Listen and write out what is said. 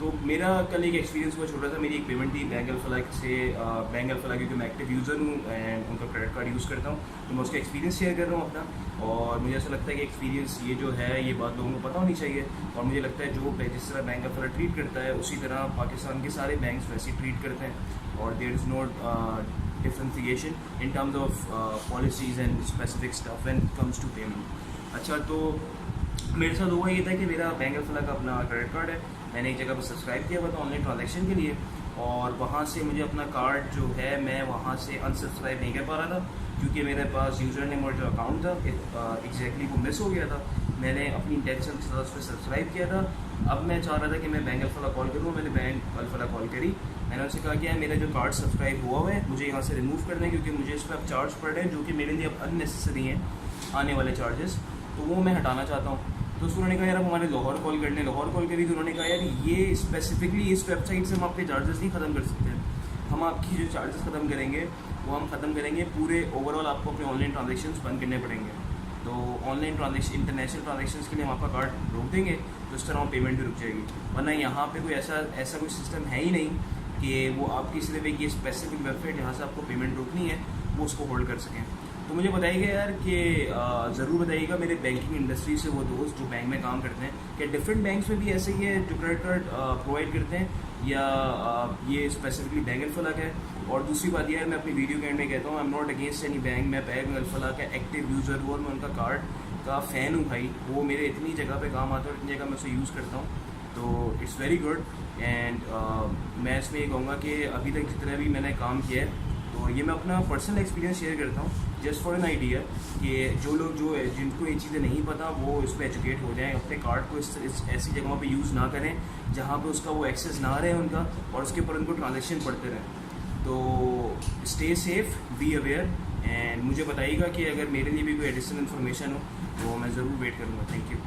تو میرا کل ایک ایکسپیرینس ہوا چھوٹا سا. میری ایک پیمنٹ تھی بینک الفلاح سے. بینک الفلاح کیونکہ میں ایکٹیو یوزر ہوں اینڈ ان کا کریڈٹ کارڈ یوز کرتا ہوں, تو میں اس کا ایکسپیرینس شیئر کر رہا ہوں اپنا. اور مجھے ایسا لگتا ہے کہ ایکسپیرینس یہ جو ہے یہ بات لوگوں کو پتہ ہونی چاہیے. اور مجھے لگتا ہے جو جس طرح بینک الفلاح ٹریٹ کرتا ہے اسی طرح پاکستان کے سارے بینکس ویسے ٹریٹ کرتے ہیں. اور there is no differentiation in terms of policies and specific stuff when comes to payment. اچھا, تو میرے ساتھ ہوا یہ تھا کہ میرا بینک الفلاح کا اپنا کریڈٹ کارڈ ہے. میں نے ایک جگہ پہ سبسکرائب کیا ہوا تھا آن لائن ٹرانزیکشن کے لیے, اور وہاں سے مجھے اپنا کارڈ جو ہے میں وہاں سے انسبسکرائب نہیں کر پا رہا تھا کیونکہ میرے پاس یوزر نیم اور جو اکاؤنٹ تھا ایگزیکٹلی وہ مس ہو گیا تھا. میں نے اپنی انٹینشن کے ساتھ اس پہ سبسکرائب کیا تھا. اب میں چاہ رہا تھا کہ میں بینک الفلاح کال کروں. میں نے بینک الفلاح کال کری. میں نے ان سے کہا کہ میرا جو کارڈ سبسکرائب ہوا ہے مجھے یہاں سے ریموو کر دیں کیونکہ مجھے اس پہ اب چارج پڑ رہے ہیں جو کہ میرے لیے اب ان نیسیسری ہیں آنے والے چارجز, تو وہ میں ہٹانا چاہتا ہوں. تو انہوں نے کہا یار اب ہمارے لاہور کال کرنے. لاہور کال کری تو انہوں نے کہا یار یہ اسپیسیفکلی اس ویب سائٹ سے ہم آپ کے چارجز نہیں ختم کر سکتے ہیں. ہم آپ کی جو چارجز ختم کریں گے وہ ہم ختم کریں گے پورے اوور آل آپ کو اپنے آن لائن ٹرانزیکشنس بند کرنے پڑیں گے. تو on line transaction international transactions کے لیے ہم آپ کا کارڈ روک دیں گے تو اس طرح وہ پیمنٹ بھی رک جائے گی. ورنہ یہاں پہ کوئی ایسا کوئی سسٹم ہے ہی نہیں کہ وہ آپ کی صرف ایک یہ اسپیسیفک ویب سائٹ جہاں سے آپ کو پیمنٹ روکنی ہے وہ اس کو ہولڈ کر سکیں. تو مجھے بتائیے گا یار کہ ضرور بتائیے گا میرے بینکنگ انڈسٹری سے وہ دوست جو بینک میں کام کرتے ہیں کہ ڈفرینٹ بینکس میں بھی ایسے ہی ہے جو کریڈٹ کارڈ پرووائڈ کرتے ہیں یا یہ اسپیسیفکلی بینک الفلاح کا ہے. اور دوسری بات یہ ہے میں اپنی ویڈیو کے اینڈ میں کہتا ہوں I am not against any bank. میں بینک الفلاح کا ایکٹیو یوزر ہوں اور میں ان کا کارڈ کا فین ہوں بھائی. وہ میرے اتنی جگہ پہ کام آتا ہے اور اتنی جگہ میں اسے یوز کرتا ہوں, تو اٹس ویری گڈ. اینڈ میں اس میں یہ کہوں گا کہ ابھی تک جتنا بھی میں نے کام کیا ہے تو یہ میں اپنا پرسنل ایکسپیرینس شیئر کرتا ہوں جسٹ فار این آئیڈیا کہ جو لوگ جن کو یہ چیزیں نہیں پتہ وہ اس پہ ایجوکیٹ ہو جائیں. اپنے کارڈ کو ایسی جگہوں پہ یوز نہ کریں جہاں پہ اس کا وہ ایکسیس نہ رہے ان کا اور اس کے اوپر ان کو ٹرانزیکشن پڑتے رہیں. تو stay safe, be aware. And مجھے بتائیے گا کہ اگر میرے لیے بھی کوئی ایڈیشنل انفارمیشن ہو تو میں ضرور ویٹ کروں گا. Thank you.